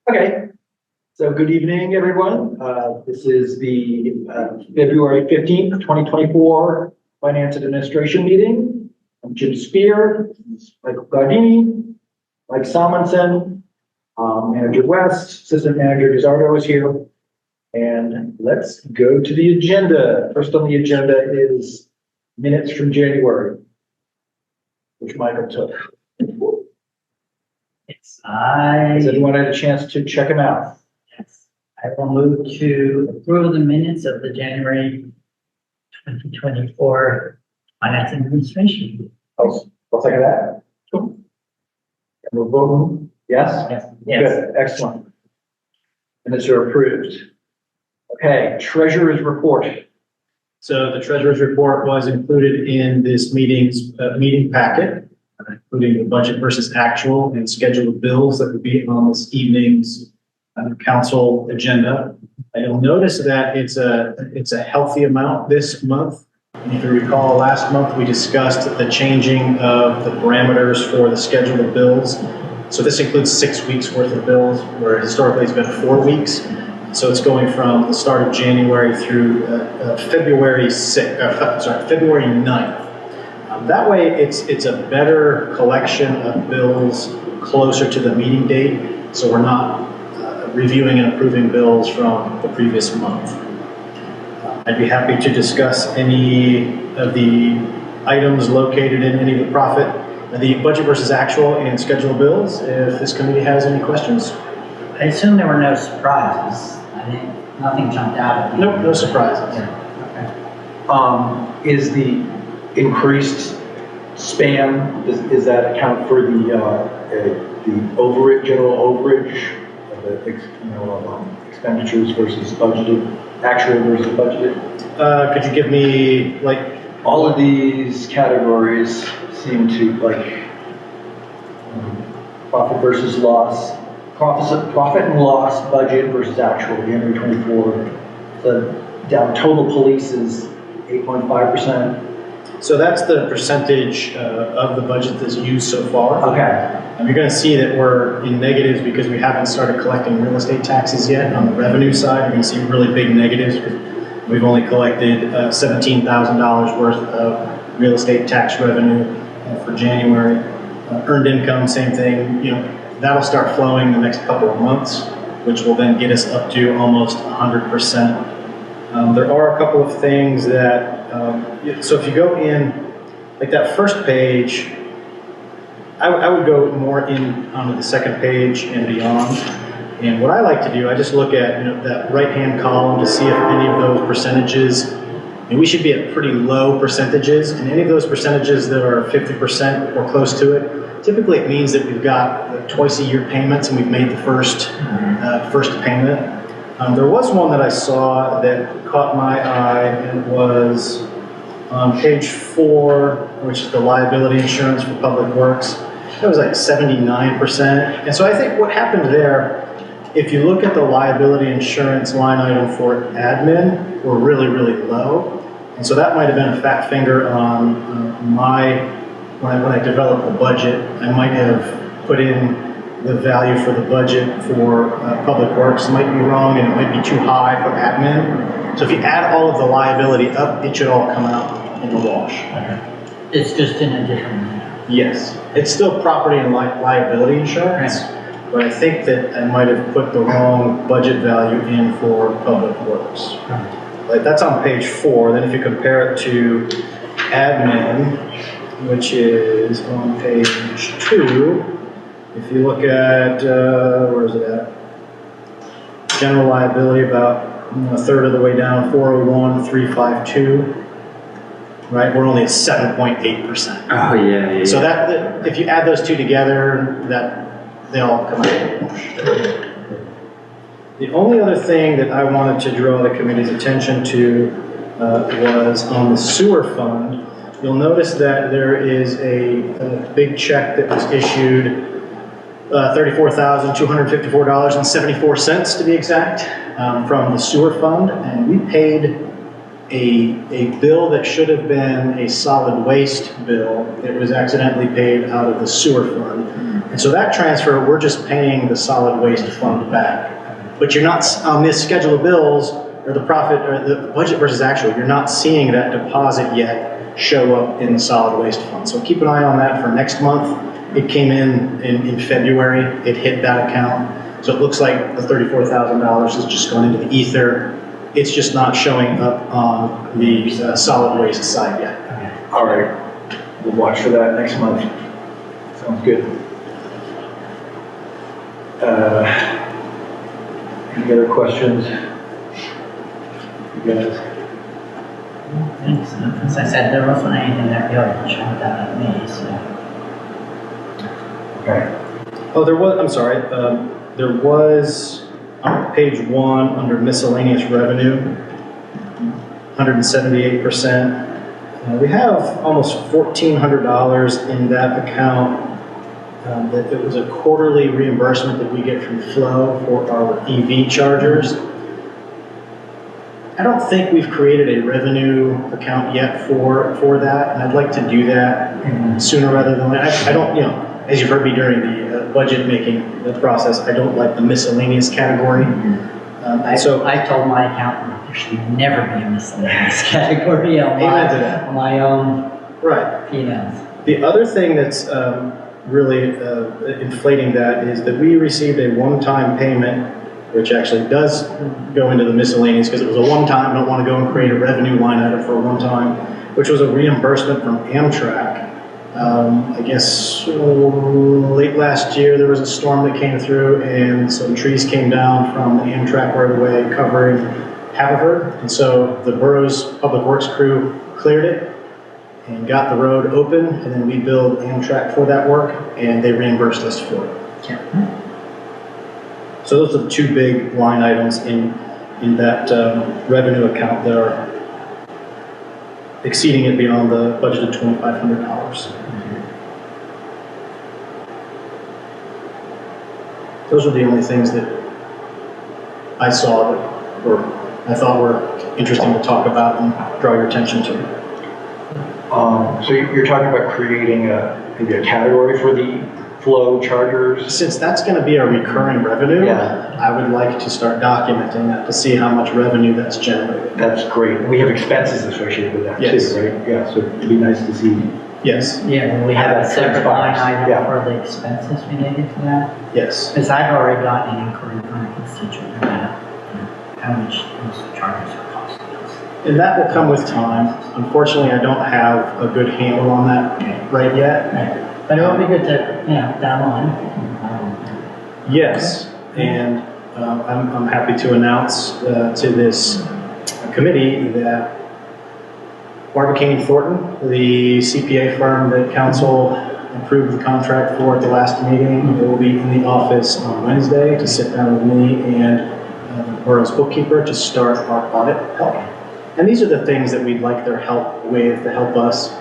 Okay, so good evening, everyone. This is the February 15th, 2024 Finance and Administration meeting. I'm Jim Spear, Michael Gardini, Mike Salmonson, Manager West, Assistant Manager DeZardo is here. And let's go to the agenda. First on the agenda is minutes from January, which Michael took. Has anyone had a chance to check them out? Yes, I will move to approve the minutes of the January 2024 Finance and Administration. I'll second that. And we'll vote. Yes? Yes. Good, excellent. Minutes are approved. Okay, treasurer's report. So the treasurer's report was included in this meeting packet, including the budget versus actual and scheduled bills that would be on this evening's council agenda. You'll notice that it's a healthy amount this month. If you recall, last month we discussed the changing of the parameters for the schedule of bills. So this includes 6 weeks worth of bills, where historically it's been 4 weeks. So it's going from the start of January through February 9th. That way it's a better collection of bills closer to the meeting date. So we're not reviewing and approving bills from the previous month. I'd be happy to discuss any of the items located in any of the budget versus actual and scheduled bills, if this committee has any questions. I assume there were no surprises. Nothing jumped out at me. Nope, no surprises. Yeah. Okay. Is the increased spam, does that account for the overage, general overage, expenditures versus budgeted, actual versus budgeted? Could you give me, like, all of these categories seem to profit versus loss, profit and loss, budget versus actual, January 24. The total police is 8.5%. So that's the percentage of the budget that's used so far. Okay. And you're going to see that we're in negatives because we haven't started collecting real estate taxes yet. On the revenue side, you're going to see really big negatives because we've only collected $17,000 worth of real estate tax revenue for January. Earned income, same thing. That'll start flowing the next couple of months, which will then get us up to almost 100%. There are a couple of things that, so if you go in, like that first page, I would go more in onto the second page and beyond. And what I like to do, I just look at that right-hand column to see if any of those percentages, and we should be at pretty low percentages, and any of those percentages that are 50% or close to it, typically it means that we've got twice a year payments and we've made the first payment. There was one that I saw that caught my eye, and it was on page 4, which is the liability insurance for public works. It was like 79%. And so I think what happened there, if you look at the liability insurance line item for admin, we're really, really low. And so that might have been a fat finger on when I developed the budget, I might have put in the value for the budget for public works. It might be wrong and it might be too high for admin. So if you add all of the liability up, it should all come out in the wash. Okay. It's just in a different manner. Yes, it's still property and liability insurance, but I think that I might have put the wrong budget value in for public works. Like that's on page 4. Then if you compare it to admin, which is on page 2, if you look at, where is it at? General liability, about a third of the way down, 401,352. Right, we're only at 7.8%. Oh yeah. So that if you add those two together, that they all come out. The only other thing that I wanted to draw the committee's attention to was on the sewer fund. You'll notice that there is a big check that was issued, $34,254.74 to be exact, from the sewer fund, and we paid a bill that should have been a solid waste bill, it was accidentally paid out of the sewer fund. And so that transfer, we're just paying the solid waste fund back. But you're not, on this schedule of bills, or the profit, or the budget versus actual, you're not seeing that deposit yet show up in the solid waste fund. So keep an eye on that for next month. It came in February, it hit that account. So it looks like the $34,000 is just going into the ether. It's just not showing up on the solid waste side yet. All right, we'll watch for that next month. Sounds good. Any other questions? You guys? Thanks. As I said, there wasn't anything that really jumped out at me, so. Okay. Oh, there was, I'm sorry, there was on page 1 under miscellaneous revenue, 178%. We have almost $1,400 in that account. That it was a quarterly reimbursement that we get from Flow for our EV chargers. I don't think we've created a revenue account yet for that, and I'd like to do that sooner rather than later. I don't, as you've heard me during the budget making process, I don't like the miscellaneous category. I told my accountant there should never be a miscellaneous category on my own right. P&Ls. The other thing that's really inflating that is that we received a one-time payment, which actually does go into the miscellaneous because it was a one-time. I don't want to go and create a revenue line item for a one-time, which was a reimbursement from Amtrak. I guess late last year there was a storm that came through and some trees came down from the Amtrak right away covering Haverford. And so the borough's public works crew cleared it and got the road open, and then we billed Amtrak for that work, and they reimbursed us for it. Yeah. So those are the two big line items in that revenue account that are exceeding it beyond the budgeted $2,500. Those are the only things that I saw that I thought were interesting to talk about and draw your attention to. So you're talking about creating maybe a category for the Flow chargers? Since that's going to be a recurring revenue, Yeah. I would like to start documenting that to see how much revenue that's generated. That's great. And we have expenses associated with that Yes. too, right? Yeah, so it'd be nice to see. Yes, Yeah, will we have a Have that separate line item Yeah. for the expenses related to that? yes. Because I've already gotten an inquiry from a constituent about how much those charges are costing us. And that will come with time. Unfortunately, I don't have a good handle on that right yet. Right. But it would be good to, down the line. Yes, and I'm happy to announce to this committee that Barbicane Thornton, the CPA firm that council approved the contract for at the last meeting, will be in the office on Wednesday to sit down with me and the borough's bookkeeper to start our audit help. And these are the things that we'd like their help with to help us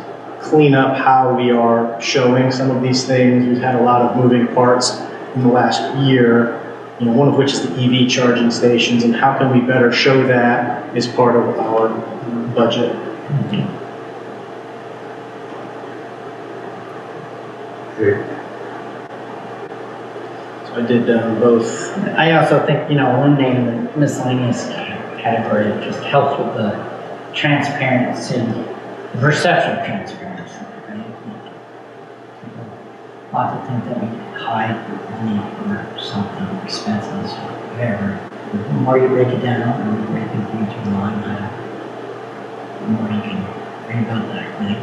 clean up how we are showing some of these things. We've had a lot of moving parts in the last year, one of which is the EV charging stations, and how can we better show that as part of our budget. Great. So I did both. I also think, eliminating the miscellaneous category just helps with the transparency, the perception of transparency. A lot to think that we hide money or something, expenses, or whatever. The more you break it down, the more you break it into a line item, the more you can rebuild that, right?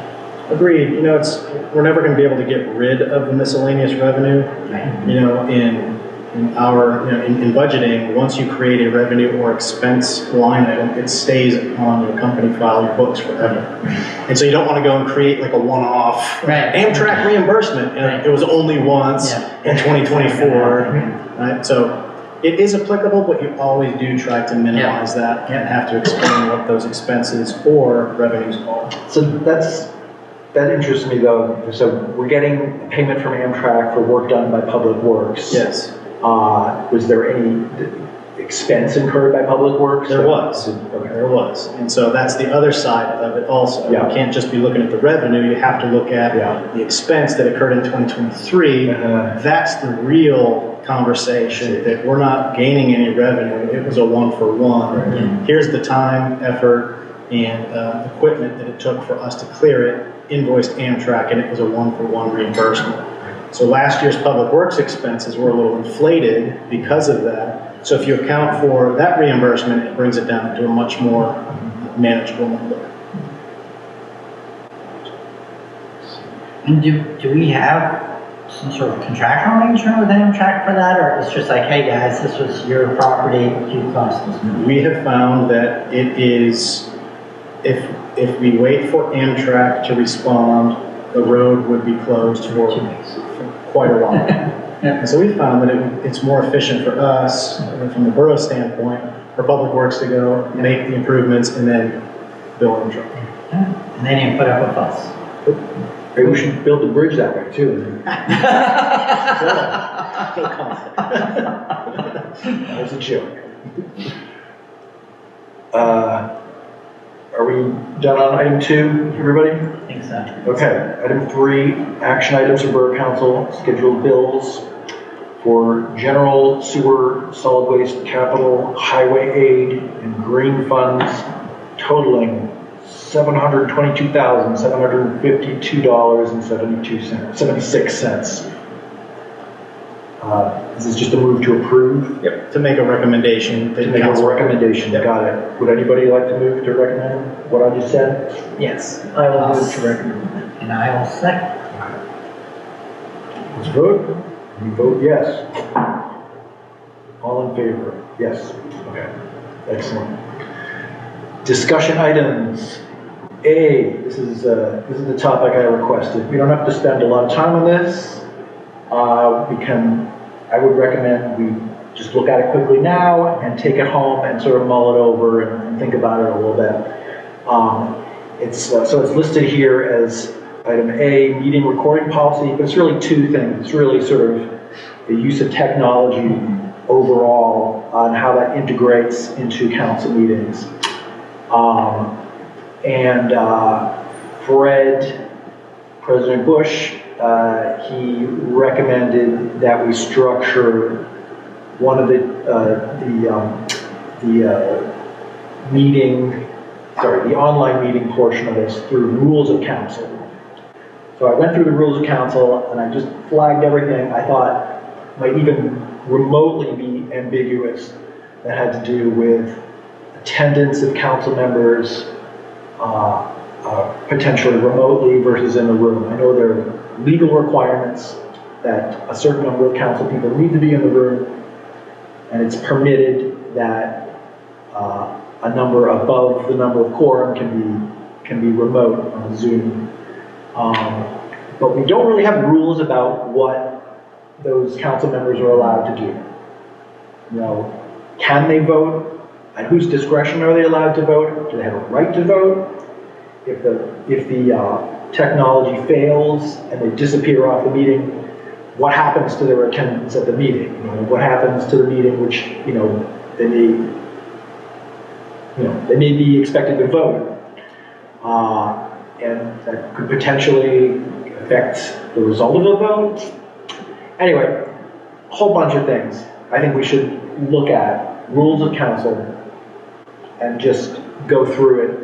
Agreed. We're never going to be able to get rid of the miscellaneous revenue. In our, in budgeting, once you create a revenue or expense line item, it stays on your company file, your books forever. And so you don't want to go and create like a one-off Amtrak reimbursement, and it was only once in 2024. Right? So it is applicable, but you always do try to minimize that and have to explain what those expenses or revenues are. So that interests me though. So we're getting payment from Amtrak for work done by Public Works. Yes. Was there any, expense incurred by Public Works? There was. Okay. There was. And so that's the other side of it also. Yeah. You can't just be looking at the revenue, you have to look at Yeah. the expense that occurred in 2023. That's the real conversation, that we're not gaining any revenue. It was a one-for-one. Yeah. Here's the time, effort, and equipment that it took for us to clear it, invoiced Amtrak, and it was a one-for-one reimbursement. So last year's Public Works expenses were a little inflated because of that. So if you account for that reimbursement, it brings it down to a much more manageable number. And do we have some sort of contractual arrangement with Amtrak for that, or it's just like, hey guys, this was your property, you cost us money? We have found that it is, if we wait for Amtrak to respond, the road would be closed for 2 weeks. quite a while. And so we found that it's more efficient for us, from the borough standpoint, for Public Works to go, make the improvements, and then bill Amtrak. And they didn't put up with us. Maybe we should build the bridge that way too. That was a joke. Are we done on item 2, everybody? I think so. Okay, item 3, action items for Borough Council, scheduled bills for general sewer, solid waste, capital, highway aid, and green funds totaling $722,752.76. This is just a move to approve. Yep. To make a recommendation. To make a recommendation, got it. Would anybody like to move to recommend what I just said? Yes. I will move to recommend. And I will second. Let's vote. You vote yes. All in favor? Yes. Okay. Excellent. Discussion items. A, this is the topic I requested. We don't have to spend a lot of time on this. I would recommend we just look at it quickly now and take it home and sort of mull it over and think about it a little bit. So it's listed here as item A, meeting recording policy, but it's really 2 things. It's really sort of the use of technology overall on how that integrates into council meetings. President Bush, he recommended that we structure one of the online meeting portion of this through rules of council. So I went through the rules of council and I just flagged everything I thought might even remotely be ambiguous that had to do with attendance of council members, potentially remotely versus in the room. I know there are legal requirements that a certain number of council people need to be in the room, and it's permitted that a number above the number of quorum can be remote on Zoom. But we don't really have rules about what those council members are allowed to do. Can they vote? At whose discretion are they allowed to vote? Do they have a right to vote? If the technology fails and they disappear off the meeting, what happens to their attendance at the meeting? What happens to the meeting which they may be expected to vote, and that could potentially affect the result of the vote. Anyway, a whole bunch of things. I think we should look at rules of council and just go through it.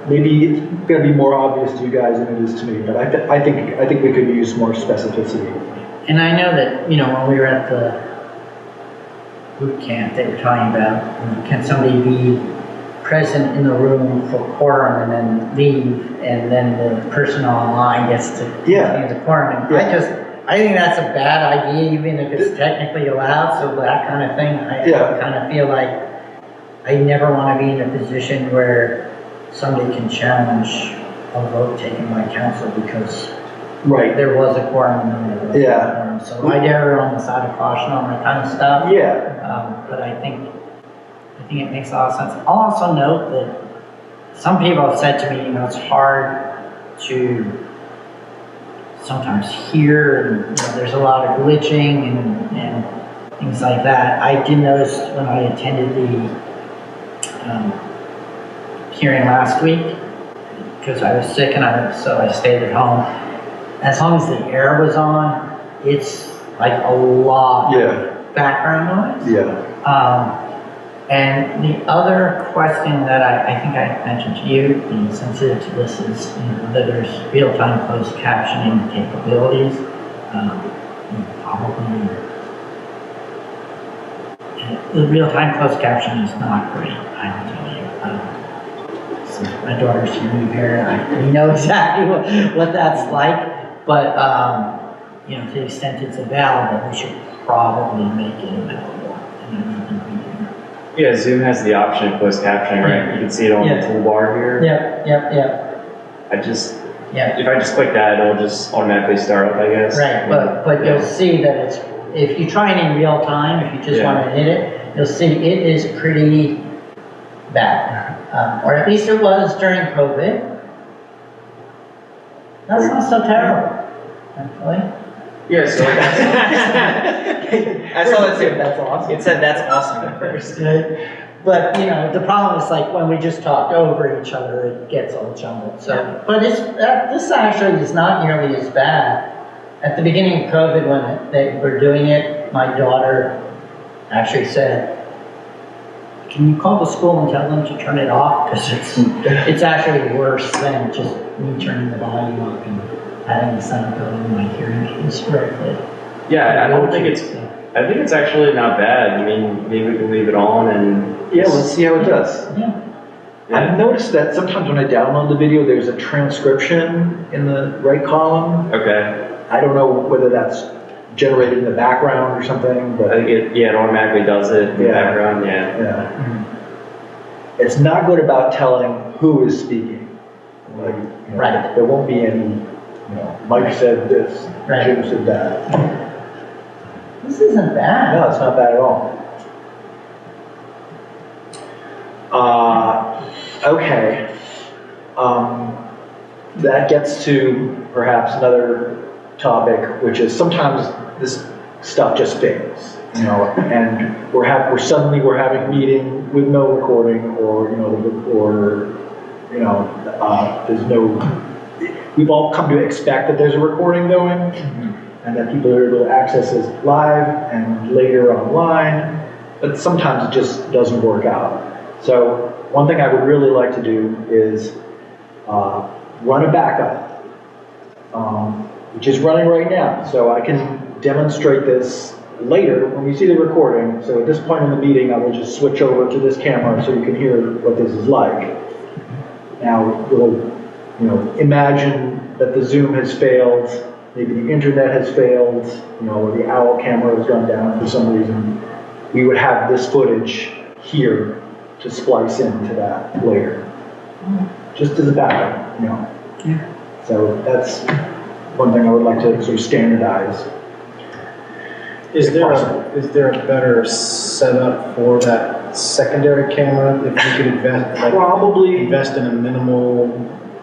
Maybe it's going to be more obvious to you guys than it is to me, but I think we could use more specificity. And I know that, when we were at the boot camp, they were talking about, can somebody be present in the room for quorum and then leave, and then the person online gets to continue the quorum. And I think that's a bad idea, even if it's technically allowed, so that kind of thing, I kind of feel like I never want to be in a position where somebody can challenge a vote taken by council because there was a quorum and then there was a quorum. So I err on the side of caution on that kind of stuff. But I think it makes a lot of sense. I'll also note that some people have said to me, it's hard to sometimes hear, and you know, there's a lot of glitching and things like that. I did notice when I attended the hearing last week, because I was sick and so I stayed at home. As long as the air was on, it's like a lot of background noise. And the other question that I think I mentioned to you, being sensitive to this, is that there's real-time closed captioning capabilities. Probably the real-time closed captioning is not great, I will tell you. So my daughter's new parent, we know exactly what that's like, but you know, to the extent it's available, we should probably make it available. And I don't think we do. Yeah, Zoom has the option of closed captioning, right? You can see it on the toolbar here. Yep. If I just click that, it'll just automatically start up, I guess. Right, but you'll see that it's, if you try it in real time, if you just want to hit it, you'll see it is pretty bad. Or at least it was during COVID. That's not so terrible, actually. Yeah, so I saw that too. That's awesome. it said that's awesome at first. But you know, the problem is like when we just talk over each other, it gets all jumbled. So, but it's this actually is not nearly as bad. At the beginning of COVID, when they were doing it, my daughter actually said, "Can you call the school and tell them to turn it off? Because it's actually worse than just me turning the volume up and having the sound go in my hearing aids directly." Yeah, I think it's actually not bad. I mean, maybe we can leave it on and... Yeah, let's see how it does. Yeah. I've noticed that sometimes when I download the video, there's a transcription in the right column. Okay. I don't know whether that's generated in the background or something, but I think it automatically does it in the background, It's not good about telling who is speaking. Like, Right. There won't be any, Mike said this, Jim said that. This isn't bad. No, it's not bad at all. Okay. That gets to perhaps another topic, which is sometimes this stuff just fails, and we're having a meeting with no recording, or there's no. We've all come to expect that there's a recording going, and that people are able to access it live and later online, but sometimes it just doesn't work out. So one thing I would really like to do is run a backup, which is running right now. So I can demonstrate this later when we see the recording. So at this point in the meeting, I will just switch over to this camera so you can hear what this is like. Now, we'll, imagine that the Zoom has failed, maybe the internet has failed, or the OWL camera has gone down for some reason. We would have this footage here to splice into that later, just as a backup, So that's one thing I would like to sort of standardize. Is there a better setup for that secondary camera if we could invest in a minimal,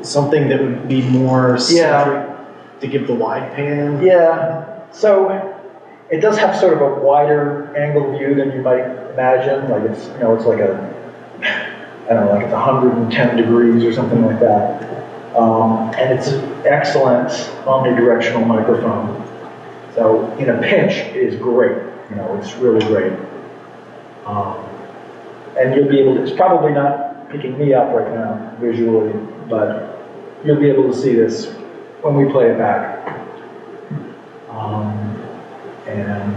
something that would be more centric to give the wide pan? Yeah, so it does have sort of a wider angle view than you might imagine. Like it's, it's like like it's 110 degrees or something like that. And it's an excellent omnidirectional microphone. So in a pinch, it is great. It's really great. And you'll be able to, it's probably not picking me up right now visually, but you'll be able to see this when we play it back. And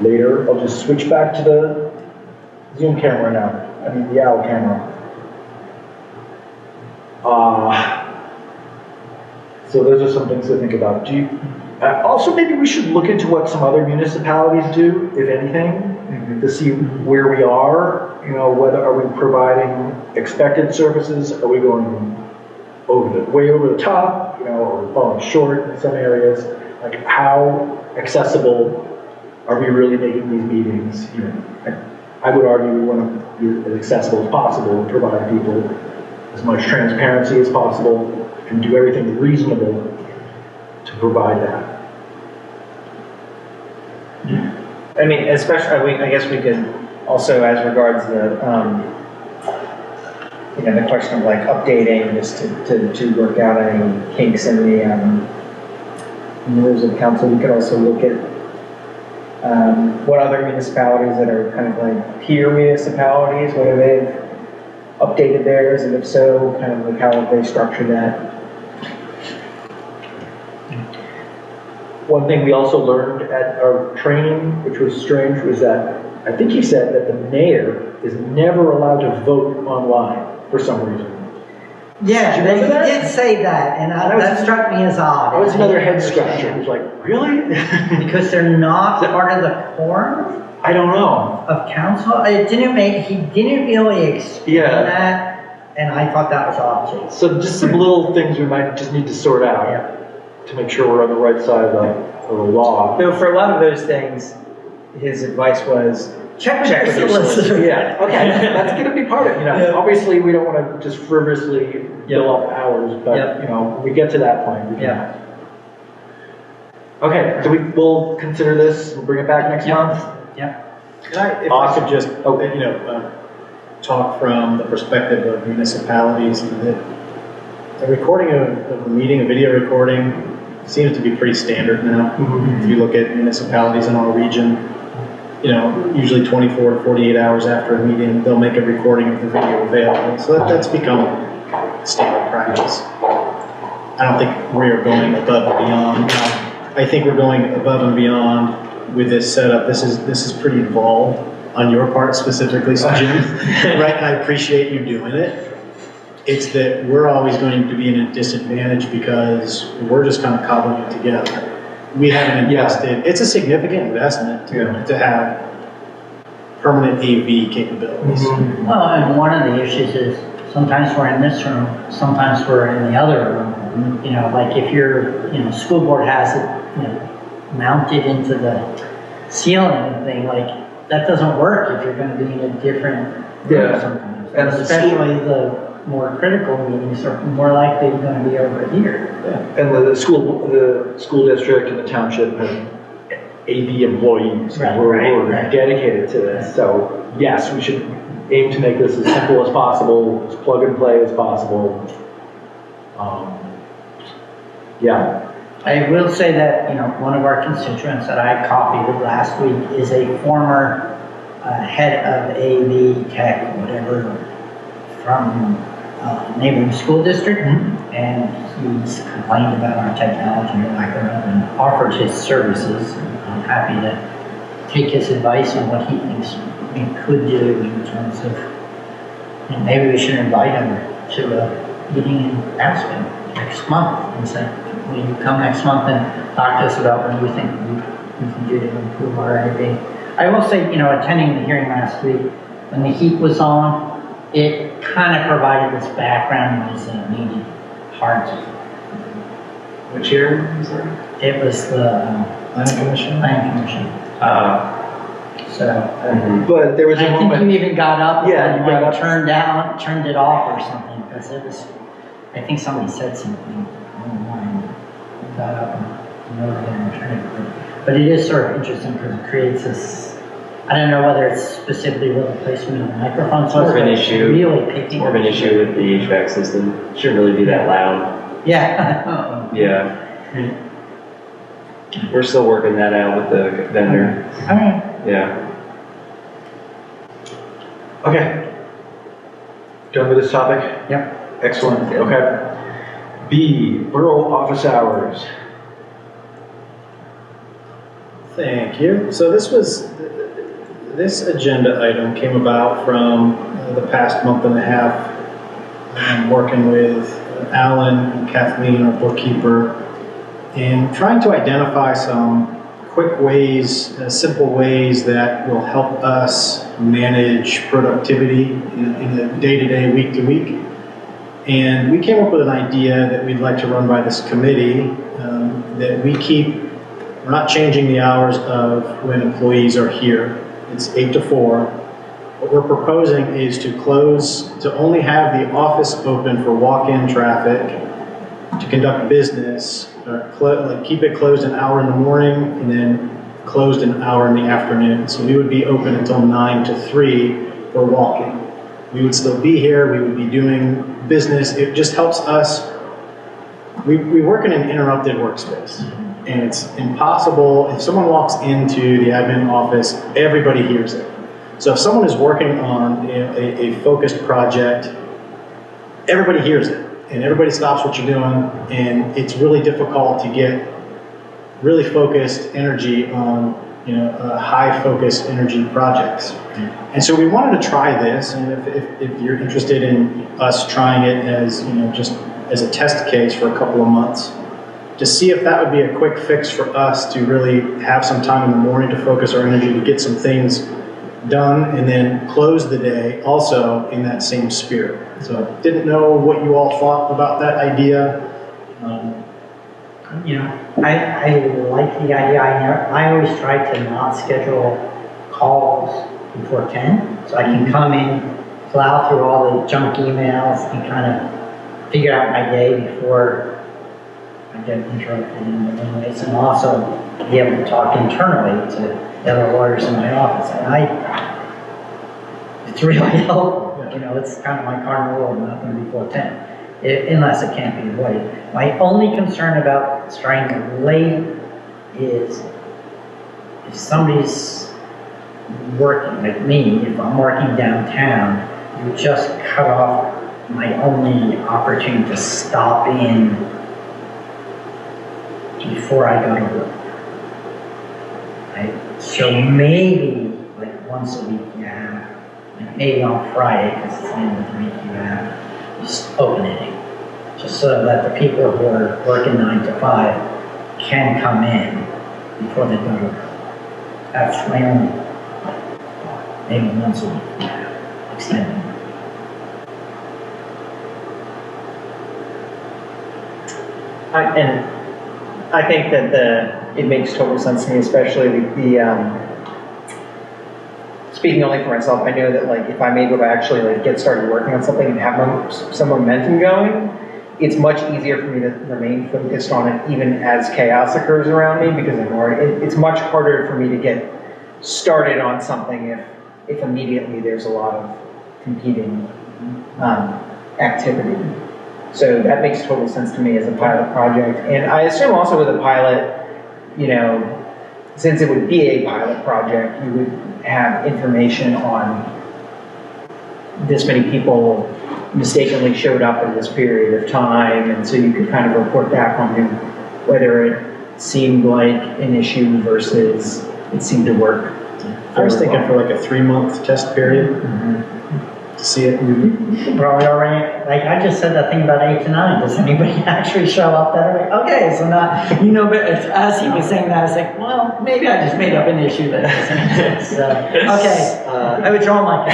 later, I'll just switch back to the Zoom camera now. I mean, the OWL camera. So those are some things to think about. Also, maybe we should look into what some other municipalities do, if anything, to see where we are. Whether are we providing expected services? Are we going way over the top? Or falling short in some areas? Like, how accessible are we really making these meetings? I would argue we want to be as accessible as possible, provide people as much transparency as possible, and do everything reasonable. provide that. I mean, especially, I guess we could also, as regards the, the question of like updating, just to work out any kinks in the rules of council, we could also look at what other municipalities that are kind of like peer municipalities, whether they've updated theirs, and if so, kind of like how have they structured that? One thing we also learned at our training, which was strange, was that I think he said that the mayor is never allowed to vote online for some reason. Yeah, Did you remember that? they did say that, and That was- that struck me as odd. That was another head scratcher. It was like, really? Because they're not part of the quorum I don't know. of council. He didn't really explain Yeah. that, and I thought that was odd too. So just some little things we might just need to sort out to make sure we're on the right side of the law. So for a lot of those things, his advice was, Check Check with with your your solicitor. Yeah, okay, that's gonna be part of it, Yeah. obviously, we don't wanna just frivolously fill up hours, but, Yep. when we get to that point, we can. Yeah. Okay, so we'll consider this, we'll bring it back next Yep. month? If I Awesome. could just, talk from the perspective of municipalities, that the recording of a meeting, a video recording, seems to be pretty standard now. If you look at municipalities in our region, usually 24 to 48 hours after a meeting, they'll make a recording of the video available. So that's become standard practice. I don't think we are going above and beyond. I think we're going above and beyond with this setup. This is pretty involved on your part specifically, so Jim, right? And I appreciate you doing it. It's that we're always going to be in a disadvantage because we're just kind of cobbling it together. We haven't invested. It's a significant investment to have permanent AV capabilities. Well, and one of the issues is sometimes we're in this room, sometimes we're in the other room. Like if school board has it, mounted into the ceiling and thing, like that doesn't work if you're going to be in a different room sometimes. And especially the more critical meetings are more likely going to be over here. And the school district and the township have AV employees who are dedicated to this. So yes, we should aim to make this as simple as possible, as plug and play as possible. I will say that, one of our constituents that I copied with last week is a former head of AV tech, whatever, from neighboring school district, and he's complained about our technology or lack thereof and offered his services. And I'm happy to take his advice on what he thinks we could do in terms of, maybe we should invite him to a meeting in Aspen next month and say, will you come next month and talk to us about what you think we can do to improve our AV? I will say, attending the hearing last week, when the heat was on, it kind of provided this background noise that needed hard to. Which year was that? It was the Planning Commission? Planning Commission. So, But there was a I think you moment, even got up Yeah, and you got up. turned it off or something, because it was, I think somebody said something online. You got up and noted it and turned it. But it is sort of interesting because it creates this, I don't know whether it's specifically where the placement of the microphones was. More of an but it's issue. Really picking. It's more of an issue with the HVAC system. It shouldn't really be that loud. Yeah. Yeah. We're still working that out with the vendor. All right. Yeah. okay. Done with this topic? Yep. Excellent, okay. B, borough office hours. Thank you. So this agenda item came about from the past month and a half, working with Alan and Kathleen, our bookkeeper, and trying to identify some quick ways, simple ways that will help us manage productivity in a day-to-day, week-to-week. And we came up with an idea that we'd like to run by this committee, that we're not changing the hours of when employees are here. It's 8 to 4. What we're proposing is to only have the office open for walk-in traffic to conduct business, or like keep it closed an hour in the morning and then closed an hour in the afternoon. So we would be open until 9 to 3 for walking. We would still be here, we would be doing business. It just helps us. We work in an interrupted workspace, and it's impossible. If someone walks into the admin office, everybody hears it. So if someone is working on a focused project, everybody hears it, and everybody stops what you're doing, and it's really difficult to get really focused energy on high focused energy projects. And so we wanted to try this, and if you're interested in us trying it as just as a test case for a couple of months, to see if that would be a quick fix for us to really have some time in the morning to focus our energy to get some things done, and then close the day also in that same spirit. So didn't know what you all thought about that idea. I like the idea. I always try to not schedule calls before 10, so I can come in, plow through all the junk emails, and kind of figure out my day before I get interrupted in the ways, and also be able to talk internally to the other lawyers in my office. And it's really helpful. It's kind of my cardinal rule, nothing before 10. Unless it can't be avoided. My only concern about starting late is if somebody's working, like me, if I'm working downtown, you just cut off my only opportunity to stop in before I go to work. Right? So maybe like once a week you have, like maybe on Friday, because it's the end of the week, you have just opening, just so that the people who are working 9 to 5 can come in before they go to work. That's my only, maybe once a week, extending. And I think that it makes total sense to me, especially speaking only for myself. I know that like if I'm able to actually like get started working on something and have some momentum going, it's much easier for me to remain focused on it even as chaos occurs around me, because it's much harder for me to get started on something if immediately there's a lot of competing activity. So that makes total sense to me as a pilot project. And I assume also with a pilot, since it would be a pilot project, you would have information on this many people mistakenly showed up in this period of time, and so you could kind of report back on whether it seemed like an issue versus it seemed to work. I was thinking for like a 3-month test period. To see it. Probably already, like I just said that thing about 8 to 9. Does anybody actually show up that way? Okay, so now, but as he was saying that, I was like, well, maybe I just made up an issue that doesn't exist. So, okay, I withdraw my.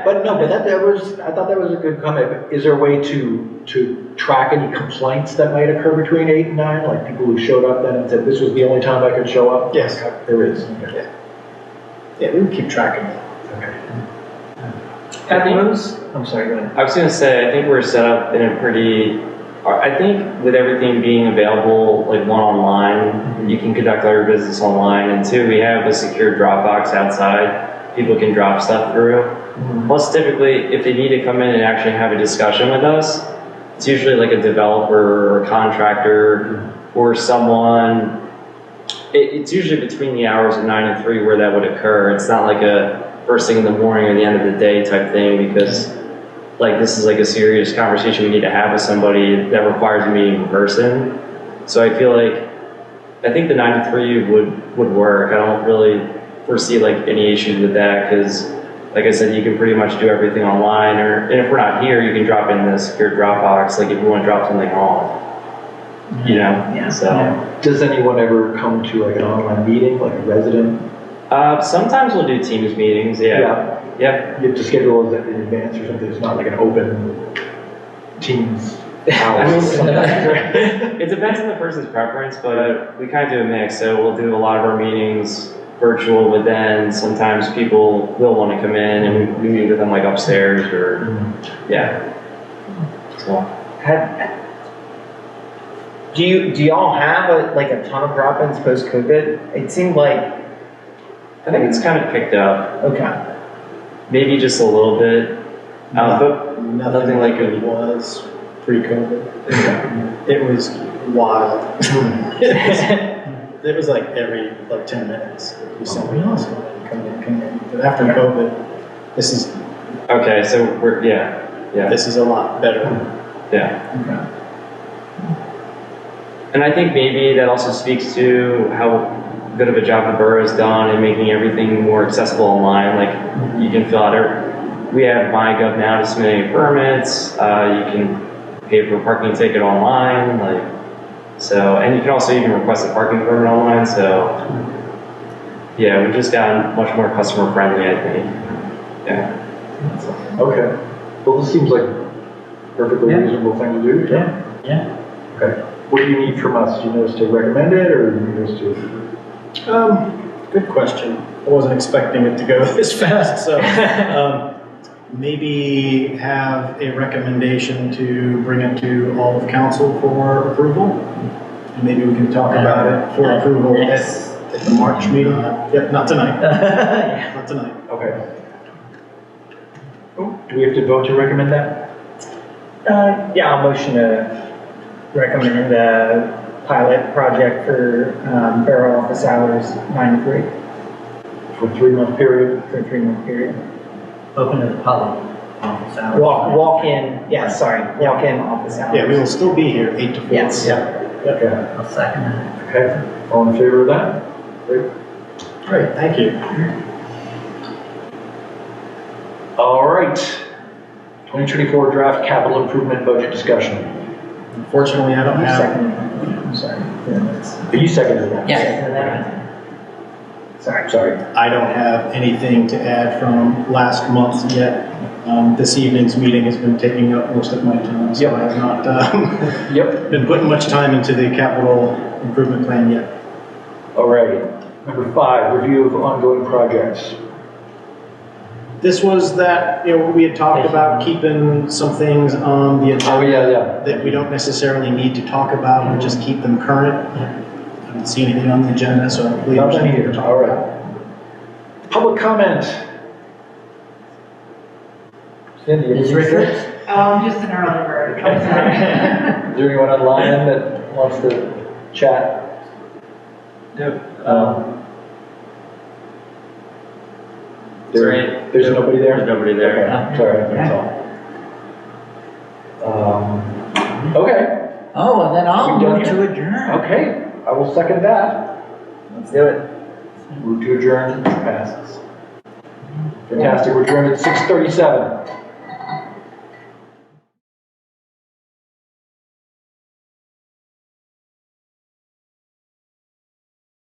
But no, but I thought that was a good comment. Is there a way to track any complaints that might occur between 8 and 9? Like people who showed up then and said, this was the only time I could show up? Yes. There is. Okay. Yeah, we would keep track of that. Okay. I'm sorry, go ahead. I was going to say, I think we're set up in a pretty, I think with everything being available, like one online, you can conduct all your business online, and two, we have a secure Dropbox outside. People can drop stuff through. Plus, typically, if they need to come in and actually have a discussion with us, it's usually like a developer or a contractor or someone. It's usually between the hours of 9 and 3 where that would occur. It's not like a first thing in the morning or the end of the day type thing, because like this is like a serious conversation we need to have with somebody that requires a meeting in person. So I feel like, I think the 9 to 3 would work. I don't really foresee like any issues with that, because like I said, you can pretty much do everything online, and if we're not here, you can drop in the secure Dropbox, like if you want to drop something off, Yeah. So. Does anyone ever come to like an online meeting, like a resident? Sometimes we'll do Teams meetings, yeah. You have to schedule those in advance or something. It's not like an open Teams hours. It depends on the person's preference, but we kind of do a mix. So we'll do a lot of our meetings virtual, but then sometimes people will want to come in and we meet with them like upstairs or, So. Do y'all have a ton of drop-ins post-COVID? It seemed like, I think it's kind of picked up, okay. maybe just a little bit. But Nothing like it was pre-COVID. It was wild. It was like every 10 minutes, there'd be somebody else come in. But after COVID, this is okay, so yeah. this is a lot better. Yeah. Okay. And I think maybe that also speaks to how good of a job the borough has done in making everything more accessible online. Like you can fill out we have MyGov now to submit any permits. You can pay for a parking ticket online. So, and you can also even request a parking permit online. So, yeah, we've just gotten much more customer friendly, I think. Yeah. Okay. Well, this seems like a perfectly Yeah. reasonable thing to do. Yeah. Okay. What do you need from us? Do you need us to recommend it, or do you need us to? Good question. I wasn't expecting it to go this fast, so maybe have a recommendation to bring it to all of council for approval. And maybe we can talk about it for approval at the March meeting. Yep, not tonight. Not tonight. Okay. Do we have to vote to recommend that? Yeah, I'll motion to recommend a pilot project for borough office hours 9 to 3 For a 3-month period? for a 3-month period. Open to the public office hours. Walk-in, yeah, sorry, walk-in office hours. Yeah, we will still be here 8 to 4. Yes. Okay. I'll second that. Okay. All in favor of that? Great. Great, thank you. All right. 2024 draft capital improvement budget discussion. Unfortunately, I don't You have, seconded it. I'm sorry. You seconded that? Yeah, second that. Sorry. I don't have anything to add from last month yet. This evening's meeting has been taking up most of my time, so Yep. I have not Yep. been putting much time into the capital improvement plan yet. All right. Number 5, review of ongoing projects. This was that, we had talked about keeping some things on the agenda yeah. that we don't necessarily need to talk about, or just keep them current. I don't see anything on the agenda, so I don't believe. Nothing here. All right. Public comment. Cindy, Is anything? Richard? Oh, I'm just an early bird. I'm sorry. Is there anyone online that wants to chat? There's nobody there? There's nobody there. Okay, sorry, that's all. Okay, Oh, well, then I'll We done move to adjourn. okay, I will second that. Let's do it. Move to adjourn, passes. Fantastic, we're adjourned at 6:37.